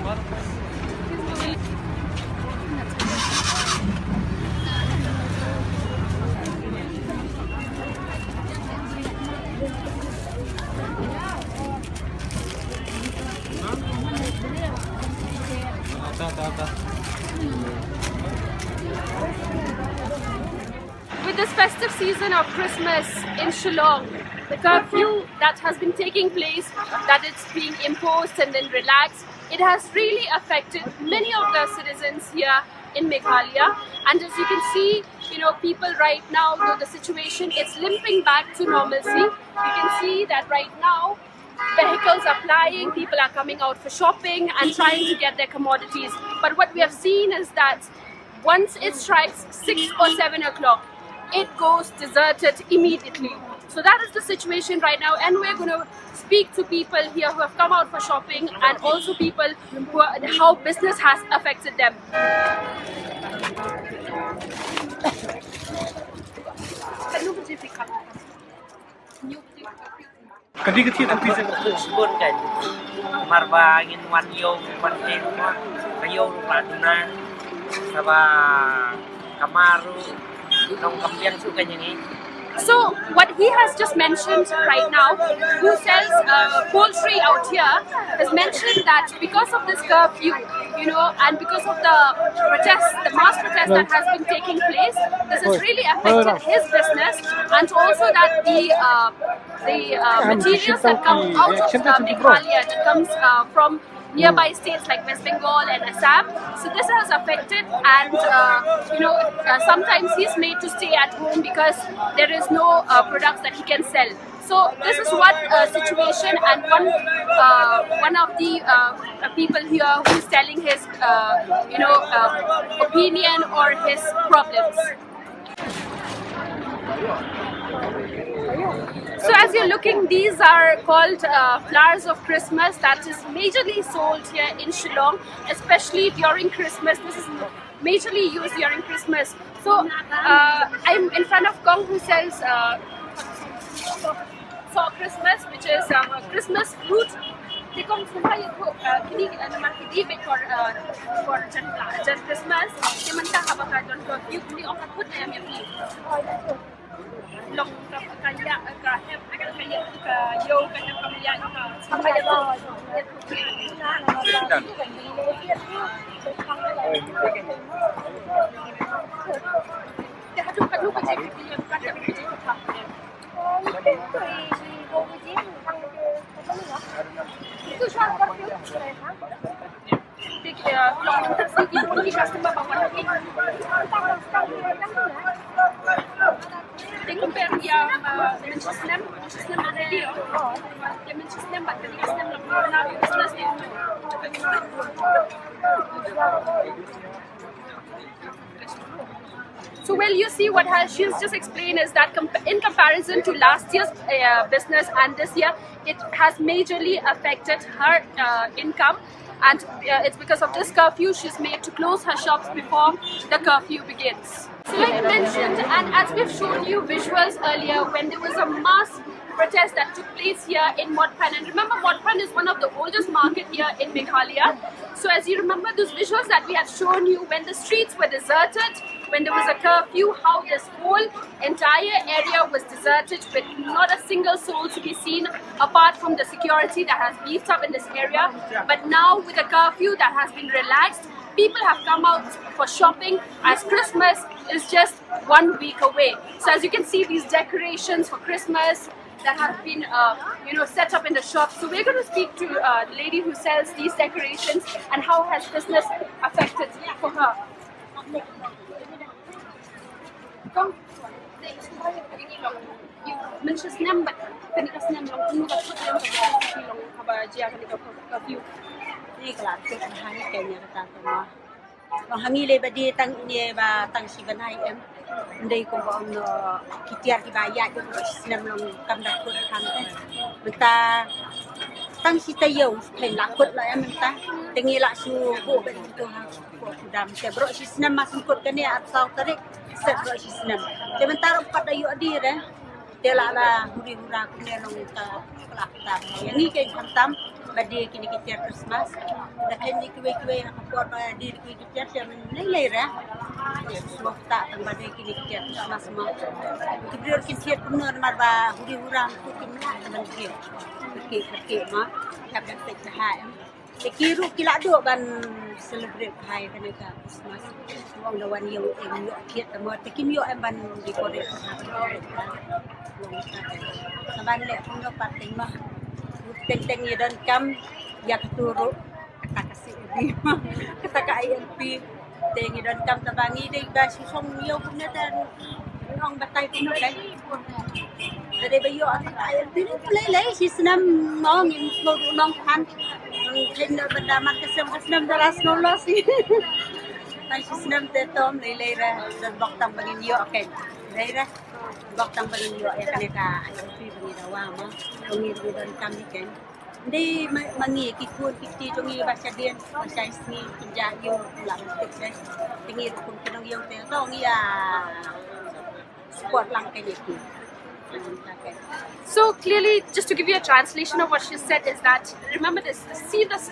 With this festive season of Christmas in Shillong, the curfew that has been taking place, that it's being imposed and then relaxed, it has really affected many of the citizens here in Meghalaya. And as you can see, people right now, the situation is limping back to normalcy. You can see that right now, vehicles are plying, people are coming out for shopping and trying to get their commodities. But what we have seen is that once it strikes 6 or 7 o'clock, it goes deserted immediately. So that is the situation right now, and we're going to speak to people here who have come out for shopping and also people who how business has affected them. Kecil tapi sebut kan, marba ingin wanyo, wanten, kayu laduna, sama kamaru, dong kambian suka nyanyi. So what he has just mentioned right now, who sells poultry out here, has mentioned that because of this curfew, and because of the mass protest that has been taking place, this has really affected his business, and also that the materials that come out of Meghalaya, that comes from nearby states like West Bengal and Assam. So this has affected, and sometimes he's made to stay at home because there is no products that he can sell. So this is one situation, and one of the people here who's telling his opinion or his problems. So as you're looking, these are called flowers of Christmas that is majorly sold here in Shillong, especially during Christmas. This is majorly used during Christmas. So I'm in front of Kong, who sells for Christmas, which is Christmas fruit. They come from for just Christmas. They mentah avocado for you can offer put them in long kaya kahep kaya yo kaya pamilya So, well, you see what she's just explained is that in comparison to last year's business and this year, it has majorly affected her income. And it's because of this curfew, she's made to close her shops before the curfew begins. So like mentioned, and as we've shown you visuals earlier, when there was a mass protest that took place here in Motpan, and remember Motpan is one of the oldest market here in Meghalaya. So as you remember those visuals that we have shown you, when the streets were deserted, when there was a curfew, how this whole entire area was deserted with not a single soul to be seen apart from the security that has beefed up in this area. But now with a curfew that has been relaxed, people have come out for shopping as Christmas is just 1 week away. So as you can see, these decorations for Christmas that have been set up in the shop. So we're going to speak to the lady who sells these decorations and how has business affected for her. Come. Hangile ba di tang ini ba tang siban hai em ndai ko ba no kitiar ki ba ya ko sinam long kam da ko tham ta tang si tayo thai la ko la em ta tengi la su bo ba to ha ko dam se bro si sinam masuk ko kene atau tarik set bro si sinam te mentar pat ayu adi re te la huri hura ko ne long ta kelak ta yang ni ke hantam ba di kini kitiar Christmas dah kini kue kapur di kue kecil yang menilai lah. Semua tak tambah kini kecil semua. Kebir kecil benar marba huri hurang tu kimlah teman kecil. Kecil mah tak dapat cahaya. Kiru kila dua ban celebrate hai kan ka Christmas. Wong lawan yo yo kiat tamo tekim yo em ban di Korea. Saban le pun do pating mah. Teng ye dan kam ya keturu kata kasih di kata ka ILP teng ye dan kam tabangi dei ba si song yo pun dan orang batai pun dai. Dari bayo anak ILP ni lei si senam mong in mong kan. Kena benda makasam daras nolos ni. Ay sinam tetom leira dan baktang bangin yo okay. Leira baktang bangin yo ya kaneka ILP bangin dawa mo. Ngi dan kami kan. Hindi mangi kikun kiti tungi bahasa dian bahasa isni pinja yo ulang tik tingir kung kinong yo te to ngi support lang kay ku. So clearly, just to give you a translation of what she said is that, remember this, see this,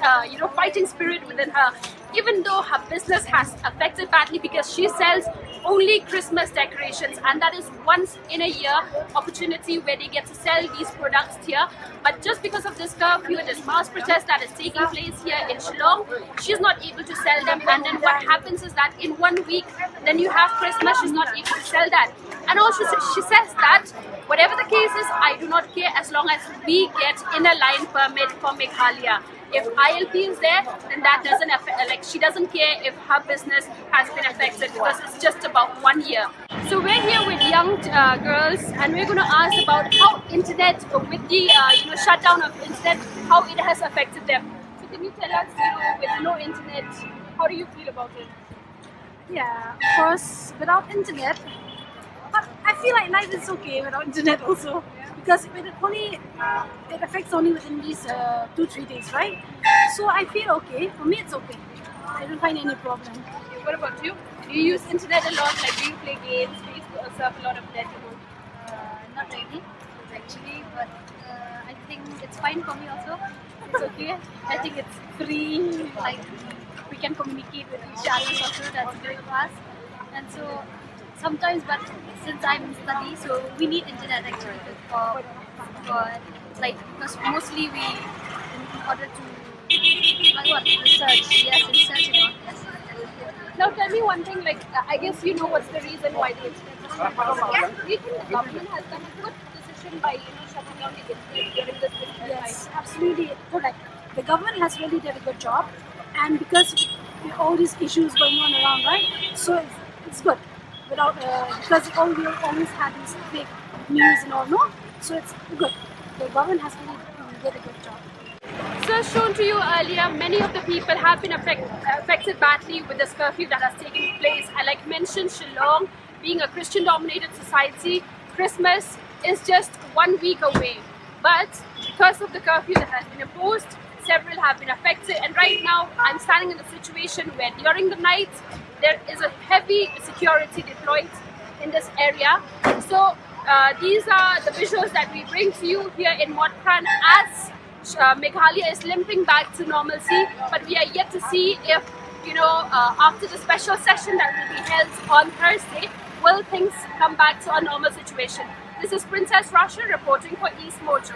fighting spirit within her, even though her business has affected badly because she sells only Christmas decorations, and that is once in a year opportunity where they get to sell these products here. But just because of this curfew, this mass protest that is taking place here in Shillong, she's not able to sell them. And then what happens is that in 1 week, then you have Christmas, she's not able to sell that. And also she says that whatever the case is, I do not care as long as we get inner line permit for Meghalaya. If ILP is there, then that doesn't affect, like she doesn't care if her business has been affected because it's just about 1 year. So we're here with young girls, and we're going to ask about how internet, with the shutdown of internet, how it has affected them. So can you tell us, with no internet, how do you feel about it? Yeah, of course, without internet, but I feel like life is okay without internet also. Because it affects only within these 2-3 days, right? So I feel okay. For me, it's okay. I don't find any problem. What about you? Do you use internet a lot? Like, do you play games? Do you surf a lot of net? Not really, actually, but I think it's fine for me also. It's okay. I think it's free, like we can communicate with each other also, that's great for us. And so sometimes, but since I'm studying, so we need internet actually for like, because mostly we, in order to research, yes, researching on this. Now tell me one thing, like I guess you know what's the reason why the internet is shut down. Do you think the government has done a good decision by shutting down the internet during this difficult Yes, time? absolutely correct. The government has really done a good job, and because all these issues going on around, right? So it's good. Without because we always had these fake news and all, no? So it's good. The government has really did a good job. So as shown to you earlier, many of the people have been affected badly with this curfew that has taken place. And like mentioned, Shillong being a Christian-dominated society, Christmas is just 1 week away. But because of the curfew that has been imposed, several have been affected. And right now, I'm standing in a situation where during the night, there is a heavy security deployed in this area. So these are the visuals that we bring to you here in Mothran as Meghalaya is limping back to normalcy, but we are yet to see if, after the special session that will be held on Thursday, will things come back to a normal situation. This is Princess Rasha reporting for East Mojo.